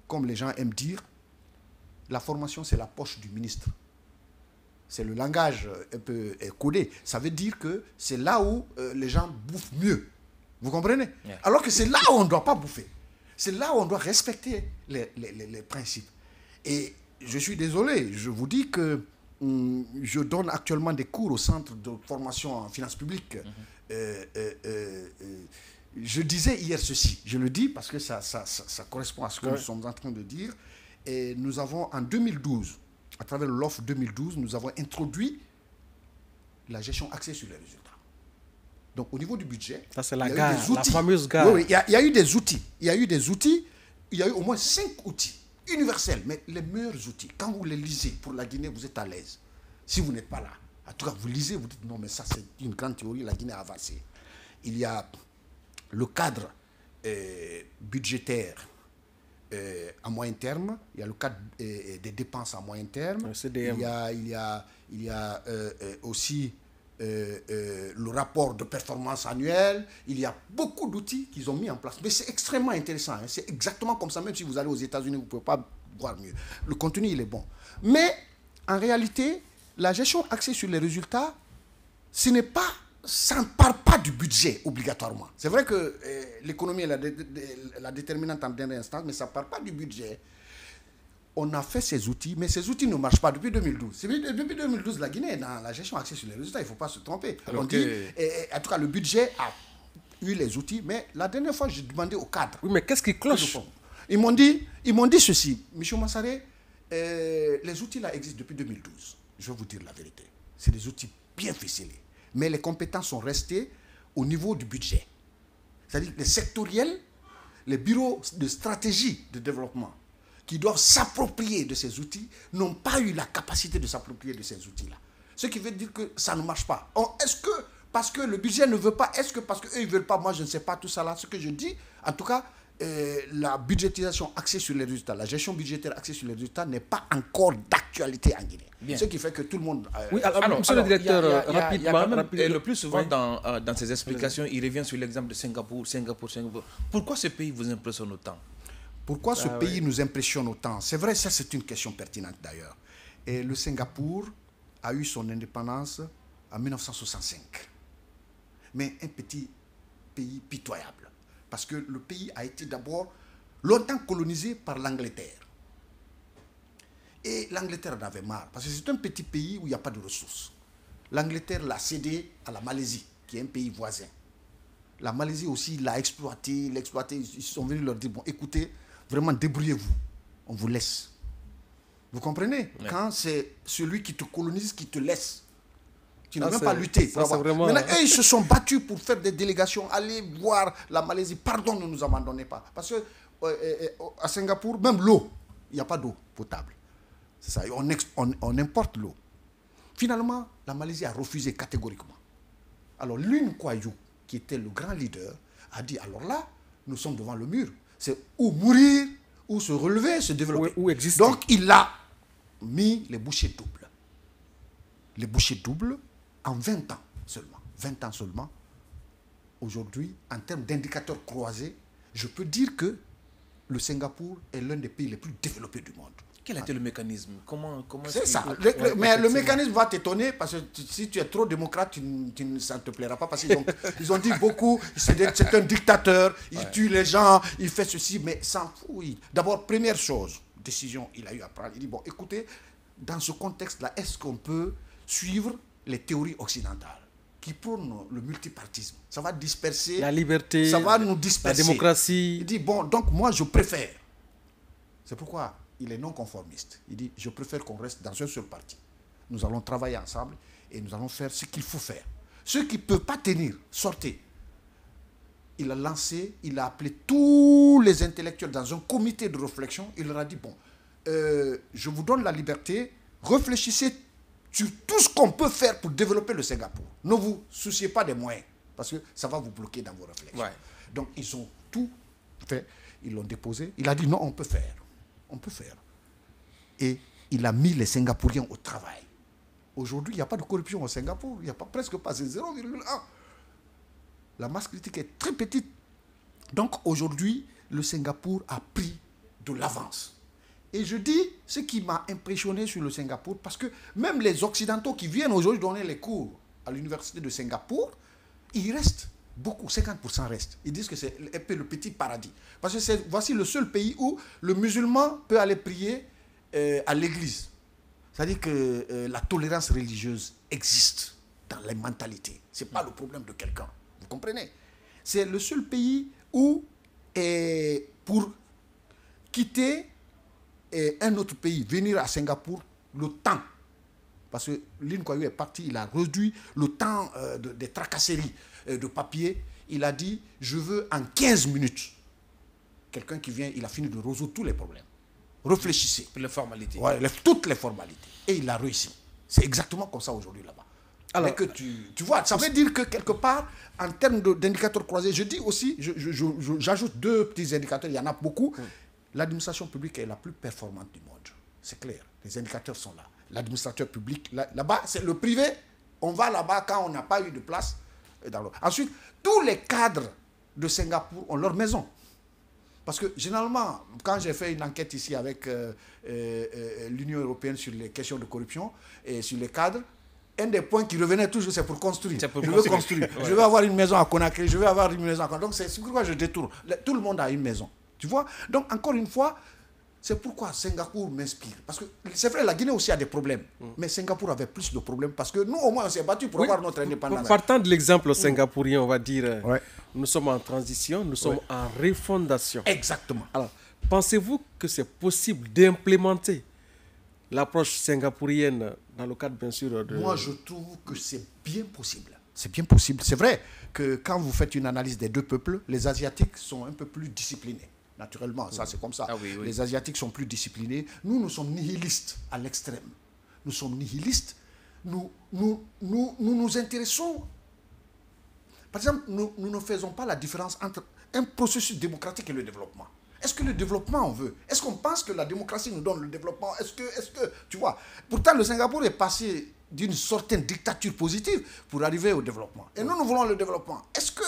comme les gens aiment dire, la formation, c'est la poche du ministre. C'est le langage un peu codé. Ça veut dire que c'est là où les gens bouffent mieux. Vous comprenez? Alors que c'est là où on ne doit pas bouffer. C'est là où on doit respecter les principes. Et je suis désolé, je vous dis que je donne actuellement des cours au centre de formation en finances publiques. Je disais hier ceci, je le dis parce que ça correspond à ce que nous sommes en train de dire. Et nous avons, en 2012, à travers l'offre 2012, nous avons introduit la gestion axée sur les résultats. Donc, au niveau du budget, ça c'est la gare, la fameuse gare. Oui, il y a eu des outils. Il y a eu au moins 5 outils universels, mais les meilleurs outils. Quand vous les lisez pour la Guinée, vous êtes à l'aise. Si vous n'êtes pas là, en tout cas, vous lisez, vous dites non, mais ça c'est une grande théorie, la Guinée a avancé. Il y a le cadre budgétaire à moyen terme, il y a le cadre des dépenses à moyen terme, il y a aussi le rapport de performance annuelle, il y a beaucoup d'outils qu'ils ont mis en place. Mais c'est extrêmement intéressant, hein. C'est exactement comme ça, même si vous allez aux États-Unis, vous ne pouvez pas voir mieux. Le contenu, il est bon. Mais en réalité, la gestion axée sur les résultats, ça ne part pas du budget obligatoirement. C'est vrai que l'économie est la déterminante en dernière instance, mais ça ne part pas du budget. On a fait ces outils, mais ces outils ne marchent pas depuis 2012. Depuis 2012, la Guinée est dans la gestion axée sur les résultats, il ne faut pas se tromper. On dit, en tout cas, le budget a eu les outils, mais la dernière fois, j'ai demandé au cadre. Oui, mais qu'est-ce qui cloche? Ils m'ont dit ceci, M. Massaré, les outils là existent depuis 2012. Je vais vous dire la vérité. C'est des outils bien ficelés. Mais les compétences sont restées au niveau du budget. C'est-à-dire les sectoriels, les bureaux de stratégie de développement qui doivent s'approprier de ces outils n'ont pas eu la capacité de s'approprier de ces outils-là. Ce qui veut dire que ça ne marche pas. Est-ce que parce que le budget ne veut pas, est-ce que parce qu'eux ils ne veulent pas, moi je ne sais pas tout ça là, ce que je dis, en tout cas, la budgétisation axée sur les résultats, la gestion budgétaire axée sur les résultats n'est pas encore d'actualité en Guinée. Bien. Ce qui fait que tout le monde... oui, alors, monsieur le directeur, rapidement. Et le plus souvent, dans ses explications, il revient sur l'exemple de Singapour. Pourquoi ce pays vous impressionne autant? Pourquoi ce pays nous impressionne autant? C'est vrai, ça c'est une question pertinente d'ailleurs. Et le Singapour a eu son indépendance en 1965. Mais un petit pays pitoyable. Parce que le pays a été d'abord longtemps colonisé par l'Angleterre. Et l'Angleterre en avait marre. Parce que c'est un petit pays où il n'y a pas de ressources. L'Angleterre l'a cédé à la Malaisie, qui est un pays voisin. La Malaisie aussi l'a exploité. Ils sont venus leur dire, bon, écoutez, vraiment, débrouillez-vous. On vous laisse. Vous comprenez? Ouais. Quand c'est celui qui te colonise qui te laisse. Tu n'as même pas lutté. Vraiment... Maintenant, eux, ils se sont battus pour faire des délégations, aller voir la Malaisie. Pardon, ne nous abandonnez pas. Parce que à Singapour, même l'eau, il n'y a pas d'eau potable. C'est ça. On importe l'eau. Finalement, la Malaisie a refusé catégoriquement. Alors, Lun Kuai-yu, qui était le grand leader, a dit, alors là, nous sommes devant le mur. C'est ou mourir, ou se relever, se développer. Ou exister. Donc, il a mis les bouchées doubles. Les bouchées doubles en 20 ans seulement. 20 ans seulement. Aujourd'hui, en termes d'indicateurs croisés, je peux dire que le Singapour est l'un des pays les plus développés du monde. Quel était le mécanisme? Comment c'est ça. Mais le mécanisme va t'étonner parce que si tu es trop démocrate, ça ne te plaira pas parce qu'ils ont dit beaucoup, c'est un dictateur, il tue les gens, il fait ceci, mais sans fouille. D'abord, première chose, décision il a eu à prendre. Il dit, bon, écoutez, dans ce contexte-là, est-ce qu'on peut suivre les théories occidentales qui prônent le multipartisme? Ça va disperser. La liberté, ça va nous disperser. La démocratie. Il dit, bon, donc moi, je préfère. C'est pourquoi il est non conformiste. Il dit, je préfère qu'on reste dans un seul parti. Nous allons travailler ensemble et nous allons faire ce qu'il faut faire. Ceux qui ne peuvent pas tenir, sortez. Il a appelé tous les intellectuels dans un comité de réflexion. Il leur a dit, bon, je vous donne la liberté, réfléchissez sur tout ce qu'on peut faire pour développer le Singapour. Ne vous souciez pas des moyens, parce que ça va vous bloquer dans vos réflexions. Ouais. Donc, ils ont tout fait. Ils l'ont déposé. Il a dit, non, on peut faire. On peut faire. Et il a mis les Singapouriens au travail. Aujourd'hui, il n'y a pas de corruption au Singapour. Il n'y a presque pas, c'est 0,1. La masse critique est très petite. Donc aujourd'hui, le Singapour a pris de l'avance. Et je dis ce qui m'a impressionné sur le Singapour, parce que même les Occidentaux qui viennent aujourd'hui donner les cours à l'université de Singapour, ils restent. Beaucoup, 50% restent. Ils disent que c'est un peu le petit paradis. Parce que voici le seul pays où le musulman peut aller prier à l'église. C'est-à-dire que la tolérance religieuse existe dans les mentalités. Ce n'est pas le problème de quelqu'un. Vous comprenez? C'est le seul pays où, pour quitter un autre pays venir à Singapour, le temps, parce que Lin Kuan Yew est parti, il a réduit le temps des tracasseries de papier. Il a dit, je veux en 15 minutes. Quelqu'un qui vient, il a fini de résoudre tous les problèmes. Réfléchissez. Les formalités. Ouais, toutes les formalités. Et il a réussi. C'est exactement comme ça aujourd'hui là-bas. Alors, mais que tu vois, ça veut dire que quelque part, en termes d'indicateurs croisés, je dis aussi, j'ajoute 2 petits indicateurs, il y en a beaucoup. L'administration publique est la plus performante du monde. C'est clair. Les indicateurs sont là. L'administrateur public, là-bas, c'est le privé. On va là-bas quand on n'a pas eu de place. Ensuite, tous les cadres de Singapour ont leur maison. Parce que généralement, quand j'ai fait une enquête ici avec l'Union européenne sur les questions de corruption et sur les cadres, un des points qui revenait toujours, c'est pour construire. Je veux construire. Ouais. Je veux avoir une maison à Conakry, je veux avoir une maison à Conakry. Donc c'est pourquoi je détourne. Tout le monde a une maison. Tu vois? Donc encore une fois, c'est pourquoi Singapour m'inspire. Parce que c'est vrai, la Guinée aussi a des problèmes. Mais Singapour avait plus de problèmes parce que nous, au moins, on s'est battu pour avoir notre indépendance. Partant de l'exemple singapourien, on va dire, nous sommes en transition, nous sommes en refondation. Exactement. Alors, pensez-vous que c'est possible d'implémenter l'approche singapourienne dans le cadre, bien sûr, de... Moi, je trouve que c'est bien possible. C'est bien possible. C'est vrai que quand vous faites une analyse des 2 peuples, les Asiatiques sont un peu plus disciplinés. Naturellement, ça c'est comme ça. Oui. Les Asiatiques sont plus disciplinés. Nous sommes nihilistes à l'extrême. Nous sommes nihilistes. Nous nous intéressons. Par exemple, nous ne faisons pas la différence entre un processus démocratique et le développement. Est-ce que le développement on veut? Est-ce qu'on pense que la démocratie nous donne le développement? Est-ce que, tu vois? Pourtant, le Singapour est passé d'une certaine dictature positive pour arriver au développement. Et nous voulons le développement. Est-ce que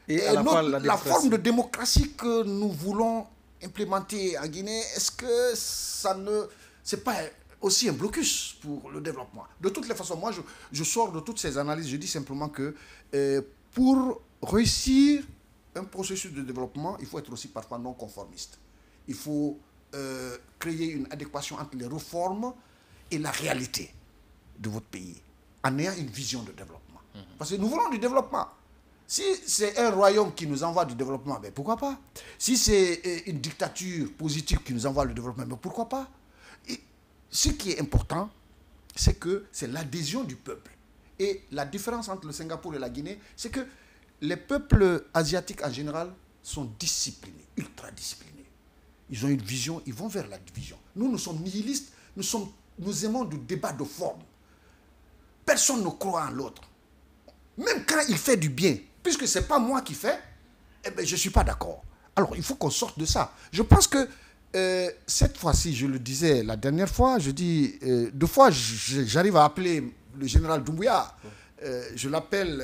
la forme de démocratie que nous voulons implémenter en Guinée, est-ce que ça ne... c'est pas aussi un blocus pour le développement? De toutes les façons, moi, je sors de toutes ces analyses, je dis simplement que pour réussir un processus de développement, il faut être aussi parfois non conformiste. Il faut créer une adéquation entre les réformes et la réalité de votre pays, en ayant une vision de développement. Parce que nous voulons du développement. Si c'est un royaume qui nous envoie du développement, ben pourquoi pas? Si c'est une dictature positive qui nous envoie le développement, ben pourquoi pas? Et ce qui est important, c'est que c'est l'adhésion du peuple. Et la différence entre le Singapour et la Guinée, c'est que les peuples asiatiques en général sont disciplinés, ultra disciplinés. Ils ont une vision, ils vont vers la division. Nous sommes nihilistes, nous aimons du débat de forme. Personne ne croit en l'autre. Même quand il fait du bien, puisque ce n'est pas moi qui fais, eh ben, je ne suis pas d'accord. Alors, il faut qu'on sorte de ça. Je pense que cette fois-ci, je le disais la dernière fois, je dis, 2 fois, j'arrive à appeler le général Doumbouya. Je l'appelle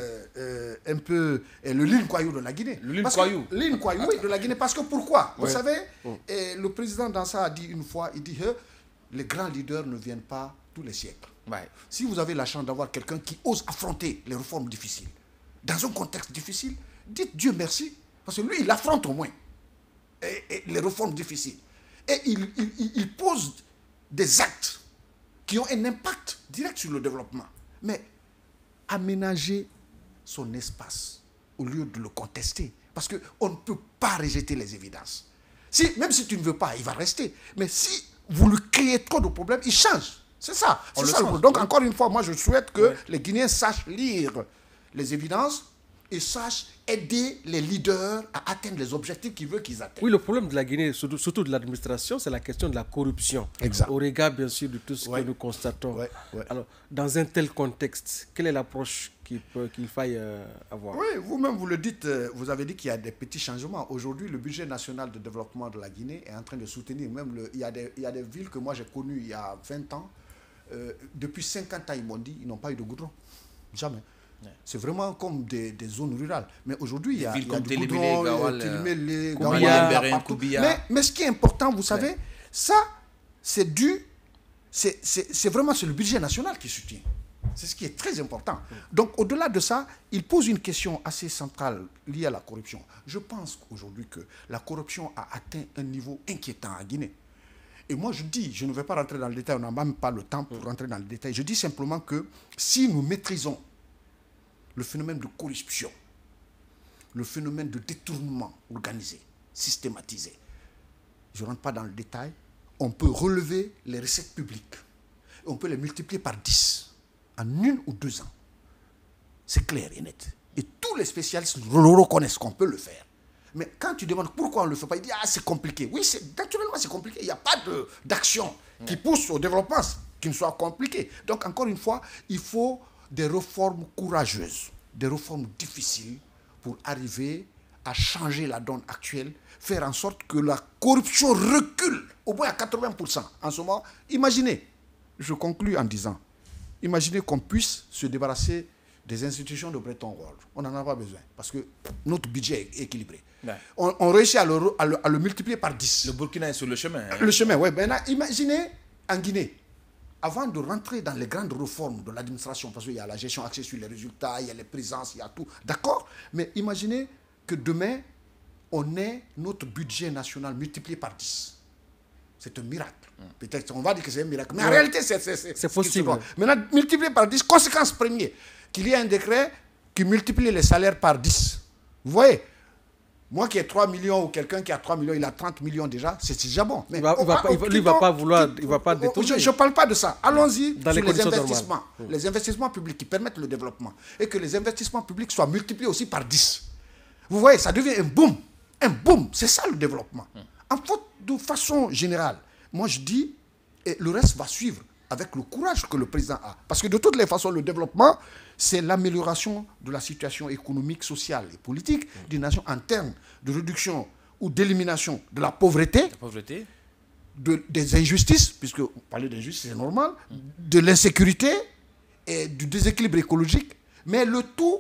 un peu le Lin Kuan Yew de la Guinée. Le Lin Kuan Yew. Lin Kuan Yew, oui, de la Guinée. Parce que pourquoi? Vous savez, le président Dansa a dit une fois, il dit, les grands leaders ne viennent pas tous les siècles. Ouais. Si vous avez la chance d'avoir quelqu'un qui ose affronter les réformes difficiles, dans un contexte difficile, dites Dieu merci, parce que lui, il affronte au moins et les réformes difficiles. Et il pose des actes qui ont un impact direct sur le développement. Mais aménager son espace au lieu de le contester, parce qu'on ne peut pas rejeter les évidences. Même si tu ne veux pas, il va rester. Mais si vous lui créez trop de problèmes, il change. C'est ça. C'est ça. Donc, encore une fois, moi, je souhaite que les Guinéens sachent lire les évidences et sachent aider les leaders à atteindre les objectifs qu'ils veulent qu'ils atteignent. Oui, le problème de la Guinée, surtout de l'administration, c'est la question de la corruption. Exact. Au regard, bien sûr, de tout ce que nous constatons. Alors, dans un tel contexte, quelle est l'approche qu'il faille avoir? Oui, vous-même, vous le dites, vous avez dit qu'il y a des petits changements. Aujourd'hui, le budget national de développement de la Guinée est en train de soutenir. Même il y a des villes que moi j'ai connues il y a 20 ans. Depuis 50 ans, ils m'ont dit, ils n'ont pas eu de goudron. Jamais. C'est vraiment comme des zones rurales. Mais aujourd'hui, il y a du goudron, Télimélé, Gawal, mais ce qui est important, vous savez, ça, c'est dû, c'est vraiment le budget national qui soutient. C'est ce qui est très important. Donc, au-delà de ça, il pose une question assez centrale liée à la corruption. Je pense qu'aujourd'hui, que la corruption a atteint un niveau inquiétant à Guinée. Et moi, je dis, je ne vais pas rentrer dans le détail, on n'a même pas le temps pour rentrer dans le détail. Je dis simplement que si nous maîtrisons le phénomène de corruption, le phénomène de détournement organisé, systématisé, je ne rentre pas dans le détail, on peut relever les recettes publiques. Et on peut les multiplier par 10 en 1 ou 2 ans. C'est clair et net. Et tous les spécialistes le reconnaissent qu'on peut le faire. Mais quand tu demandes pourquoi on ne le fait pas, il dit « Ah, c'est compliqué ». Oui, naturellement, c'est compliqué. Il n'y a pas d'action qui pousse au développement qui ne soit compliqué. Donc, encore une fois, il faut des réformes courageuses, des réformes difficiles pour arriver à changer la donne actuelle, faire en sorte que la corruption recule au moins à 80%. En ce moment, imaginez, je conclus en disant, imaginez qu'on puisse se débarrasser des institutions de Bretton Woods. On n'en a pas besoin parce que notre budget est équilibré. Ouais. On réussit à le multiplier par 10. Le Burkina est sur le chemin. Hein. Le chemin, oui. Maintenant, imaginez en Guinée, avant de rentrer dans les grandes réformes de l'administration, parce qu'il y a la gestion axée sur les résultats, il y a les présences, il y a tout. D'accord. Mais imaginez que demain, on ait notre budget national multiplié par 10. C'est un miracle. Peut-être on va dire que c'est un miracle. Mais en réalité, c'est possible. Maintenant, multiplié par 10, conséquence première, qu'il y ait un décret qui multiplie les salaires par 10. Vous voyez, moi qui ai 3 millions ou quelqu'un qui a 3 millions, il a 30 millions déjà, c'est déjà bon. Mais il ne va pas vouloir, il va pas détourner. Je ne parle pas de ça. Allons-y sur les investissements. Les investissements publics qui permettent le développement. Et que les investissements publics soient multipliés aussi par 10. Vous voyez, ça devient un boom. Un boom, c'est ça le développement. En fait, de façon générale, moi je dis, et le reste va suivre avec le courage que le président a. Parce que de toutes les façons, le développement, c'est l'amélioration de la situation économique, sociale et politique d'une nation en termes de réduction ou d'élimination de la pauvreté, des injustices, puisque vous parlez d'injustice, c'est normal, de l'insécurité et du déséquilibre écologique, mais le tout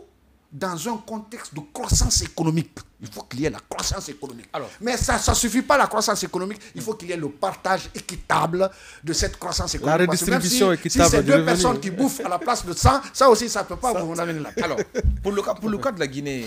dans un contexte de croissance économique. Il faut qu'il y ait la croissance économique. Alors, mais ça ne suffit pas la croissance économique. Il faut qu'il y ait le partage équitable de cette croissance économique. La redistribution équitable. Si c'est 2 personnes qui bouffent à la place de 100, ça aussi, ça ne peut pas vous amener là. Alors, pour le cas de la Guinée,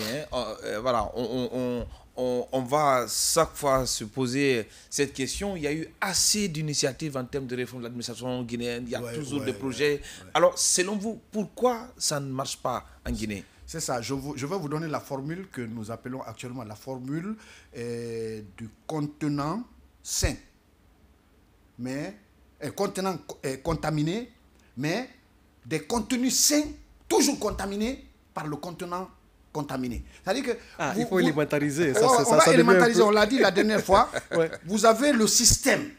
voilà, on va chaque fois se poser cette question. Il y a eu assez d'initiatives en termes de réforme de l'administration guinéenne. Il y a toujours des projets. Alors, selon vous, pourquoi ça ne marche pas en Guinée ? C'est ça, je vais vous donner la formule que nous appelons actuellement la formule du contenant sain, mais contenant contaminé, mais des contenus sains toujours contaminés par le contenant contaminé. C'est-à-dire que il faut élémentariser. On va élémentariser, on l'a dit la dernière fois. Vous avez le système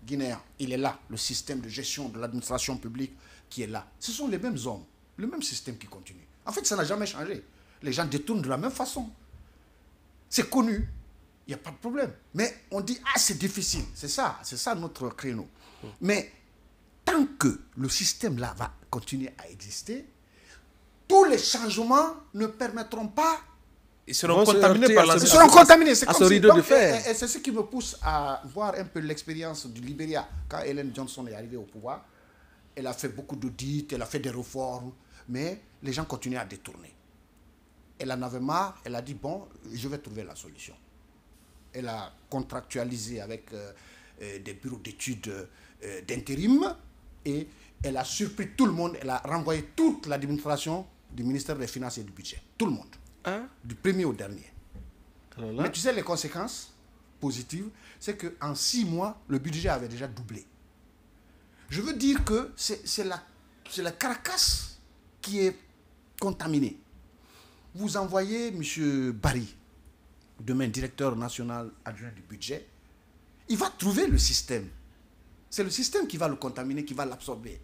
guinéen, il est là, le système de gestion de l'administration publique qui est là. Ce sont les mêmes hommes, le même système qui continue. En fait, ça n'a jamais changé. Les gens détournent de la même façon. C'est connu. Il n'y a pas de problème. Mais on dit, c'est difficile. C'est ça notre créneau. Mais tant que le système-là va continuer à exister, tous les changements ne permettront pas... Ils seront contaminés par la... Ils seront contaminés. C'est comme rideau de fer. Et c'est ce qui me pousse à voir un peu l'expérience du Libéria. Quand Ellen Johnson est arrivée au pouvoir, elle a fait beaucoup d'audits, elle a fait des réformes, mais les gens continuaient à détourner. Elle en avait marre, elle a dit, bon, je vais trouver la solution. Elle a contractualisé avec des bureaux d'études d'intérim et elle a surpris tout le monde, elle a renvoyé toute l'administration du ministère des Finances et du Budget. Tout le monde. Du premier au dernier. Mais tu sais, les conséquences positives, c'est qu'en 6 mois, le budget avait déjà doublé. Je veux dire que c'est la carcasse qui est contaminé. Vous envoyez M. Barry, demain directeur national adjoint du budget, il va trouver le système. C'est le système qui va le contaminer, qui va l'absorber.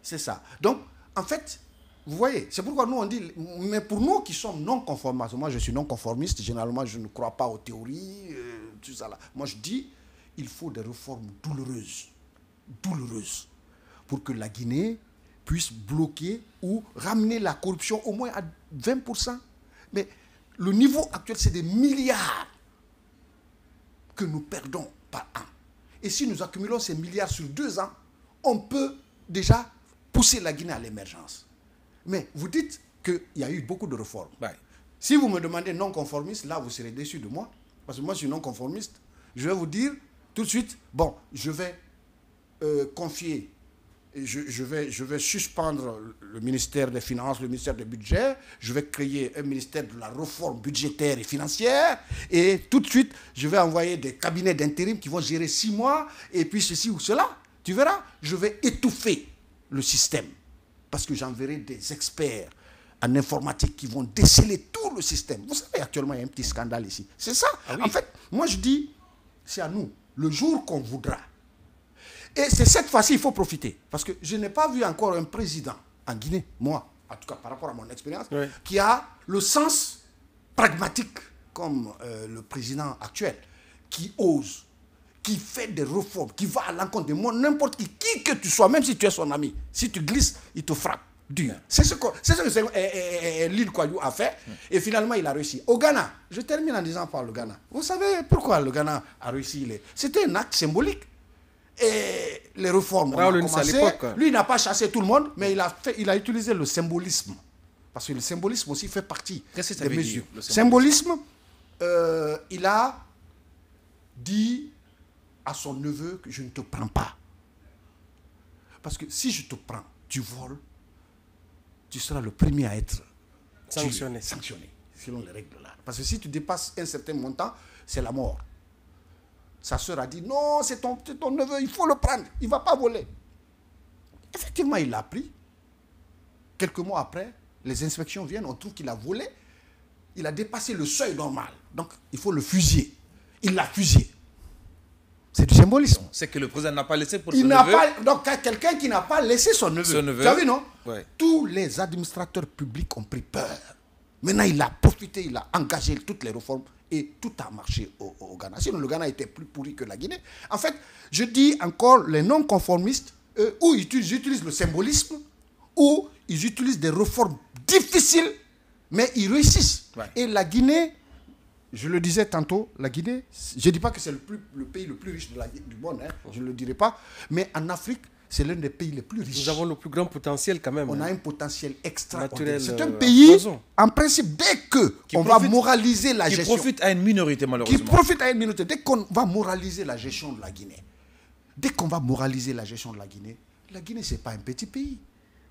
C'est ça. Donc, en fait, vous voyez, c'est pourquoi nous on dit, mais pour nous qui sommes non-conformistes, moi je suis non-conformiste, généralement je ne crois pas aux théories, tout ça là. Moi je dis, il faut des réformes douloureuses, pour que la Guinée puisse bloquer ou ramener la corruption au moins à 20%. Mais le niveau actuel, c'est des milliards que nous perdons par an. Et si nous accumulons ces milliards sur 2 ans, on peut déjà pousser la Guinée à l'émergence. Mais vous dites qu'il y a eu beaucoup de réformes. Si vous me demandez non-conformiste, là, vous serez déçu de moi. Parce que moi, je suis non-conformiste. Je vais vous dire tout de suite, bon, je vais confier je vais suspendre le ministère des Finances, le ministère du Budget, je vais créer un ministère de la réforme budgétaire et financière, et tout de suite, je vais envoyer des cabinets d'intérim qui vont gérer 6 mois, et puis ceci ou cela. Tu verras, je vais étouffer le système, parce que j'enverrai des experts en informatique qui vont déceler tout le système. Vous savez, actuellement, il y a un petit scandale ici. C'est ça. Ah oui. En fait, moi, je dis, c'est à nous, le jour qu'on voudra. Et c'est cette fois-ci, il faut profiter. Parce que je n'ai pas vu encore un président en Guinée, moi, en tout cas par rapport à mon expérience, oui, qui a le sens pragmatique comme le président actuel, qui ose, qui fait des réformes, qui va à l'encontre de moi, n'importe qui que tu sois, même si tu es son ami. Si tu glisses, il te frappe dur. C'est ce que Lil Kouayou a fait. Et finalement, il a réussi. Au Ghana, je termine en disant par le Ghana. Vous savez pourquoi le Ghana a réussi? C'était un acte symbolique. Et les réformes ont commencé. Lui, il n'a pas chassé tout le monde, mais il a utilisé le symbolisme. Parce que le symbolisme aussi fait partie des mesures. Le symbolisme, il a dit à son neveu que je ne te prends pas. Parce que si je te prends, tu voles, tu seras le premier à être sanctionné, selon les règles de l'art. Parce que si tu dépasses un certain montant, c'est la mort. Sa sœur a dit, non, c'est ton neveu, il faut le prendre, il ne va pas voler. Effectivement, il l'a pris. Quelques mois après, les inspections viennent, on trouve qu'il a volé. Il a dépassé le seuil normal. Donc, il faut le fusiller. Il l'a fusillé. C'est du symbolisme. C'est que le président n'a pas laissé pour son neveu. Donc, quelqu'un qui n'a pas laissé son neveu. Tu as vu, non? Ouais. Tous les administrateurs publics ont pris peur. Maintenant, il a profité, il a engagé toutes les réformes et tout a marché au Ghana. Sinon, le Ghana était plus pourri que la Guinée. En fait, je dis encore, les non-conformistes, où ils utilisent le symbolisme, ou ils utilisent des réformes difficiles, mais ils réussissent. Ouais. Et la Guinée, je le disais tantôt, la Guinée, je ne dis pas que c'est le pays le plus riche du monde, hein, je ne le dirai pas, mais en Afrique, c'est l'un des pays les plus riches. Nous avons le plus grand potentiel quand même. On a un potentiel extraordinaire. C'est un pays, en principe, dès qu'on va moraliser la gestion... Qui profite à une minorité, malheureusement. Qui profite à une minorité. Dès qu'on va moraliser la gestion de la Guinée, la Guinée, ce n'est pas un petit pays.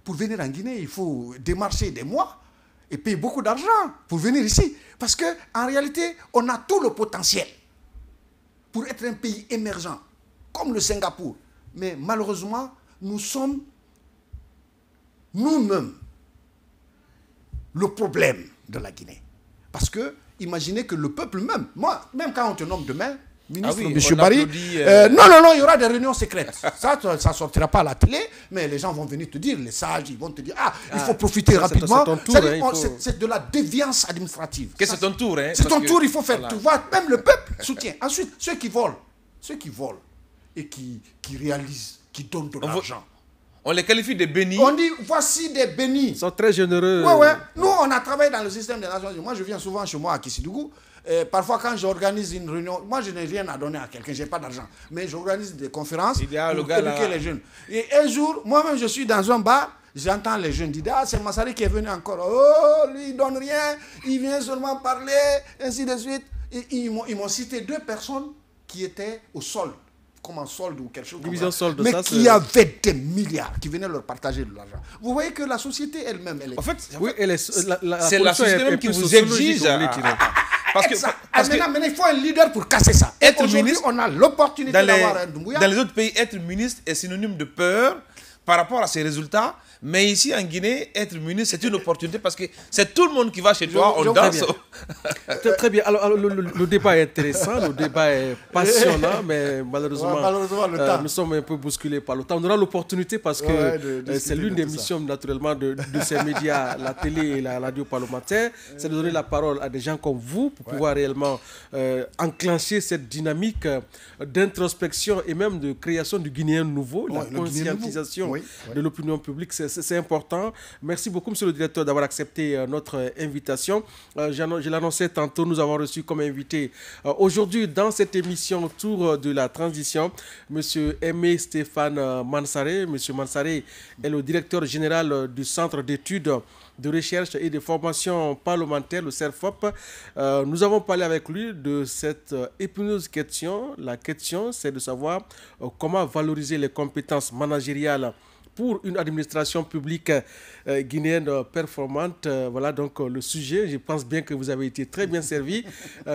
Pour venir en Guinée, il faut démarcher des mois et payer beaucoup d'argent pour venir ici. Parce qu'en réalité, on a tout le potentiel pour être un pays émergent, comme le Singapour. Mais malheureusement, nous sommes nous-mêmes le problème de la Guinée. Parce que, imaginez que le peuple même, moi, même quand on te nomme demain, ministre M. Barry, non, il y aura des réunions secrètes. Ça ne sortira pas à la télé, mais les gens vont venir te dire, les sages, ils vont te dire, il faut profiter rapidement. C'est de la déviance administrative. C'est ton tour. Hein, c'est ton tour, il faut faire. Voilà. Tu vois, même le peuple soutient. Ensuite, ceux qui volent et qui réalisent, qui donnent de l'argent. On les qualifie de bénis. On dit, voici des bénis. Ils sont très généreux. Ouais. Nous, on a travaillé dans le système des Nations Unies. Moi, je viens souvent chez moi à Kissidougou. Parfois, quand j'organise une réunion, moi, je n'ai rien à donner à quelqu'un, je n'ai pas d'argent. Mais j'organise des conférences pour éduquer les jeunes. Et un jour, moi-même, je suis dans un bar, j'entends les jeunes dire, c'est Massari qui est venu encore. Oh, lui, il ne donne rien, il vient seulement parler, ainsi de suite. Et ils m'ont cité 2 personnes qui étaient au solde, comme en solde ou quelque chose comme ça, mais qui avaient des milliards, qui venaient leur partager de l'argent. Vous voyez que la société elle-même, elle est... En fait, c'est la société même qui vous exige. Parce que maintenant, il faut un leader pour casser ça. Aujourd'hui, on a l'opportunité d'avoir un Doumbouya. Dans les autres pays, être ministre est synonyme de peur par rapport à ses résultats. Mais ici, en Guinée, être ministre, c'est une opportunité parce que c'est tout le monde qui va chez toi, on danse. Très bien. Alors, le débat est intéressant, le débat est passionnant, mais malheureusement le temps. Nous sommes un peu bousculés par le temps. On aura l'opportunité parce que c'est l'une des missions, naturellement, de ces médias, la télé et la radio parlementaire, c'est de donner la parole à des gens comme vous pour pouvoir réellement enclencher cette dynamique d'introspection et même de création du Guinéen nouveau, la conscientisation de l'opinion publique. C'est important. Merci beaucoup, monsieur le directeur, d'avoir accepté notre invitation. Je l'annonçais tantôt, nous avons reçu comme invité aujourd'hui dans cette émission autour de la transition, monsieur Aimé Stéphane Mansaré. Monsieur Mansaré est le directeur général du Centre d'études de recherche et de formation parlementaire, le CERFOP. Nous avons parlé avec lui de cette épineuse question. La question, c'est de savoir comment valoriser les compétences managériales pour une administration publique guinéenne performante. Voilà donc le sujet. Je pense bien que vous avez été très bien servi.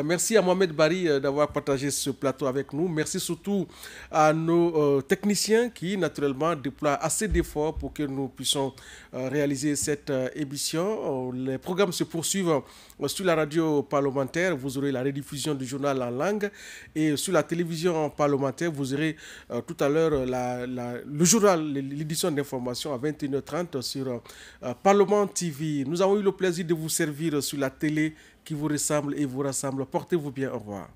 Merci à Mohamed Bari d'avoir partagé ce plateau avec nous. Merci surtout à nos techniciens qui, naturellement, déploient assez d'efforts pour que nous puissions réaliser cette émission. Les programmes se poursuivent sur la radio parlementaire. Vous aurez la rediffusion du journal en langue. Et sur la télévision parlementaire, vous aurez tout à l'heure le journal, l'édition d'information à 21h30 sur Parlement TV. Nous avons eu le plaisir de vous servir sur la télé qui vous ressemble et vous rassemble. Portez-vous bien. Au revoir.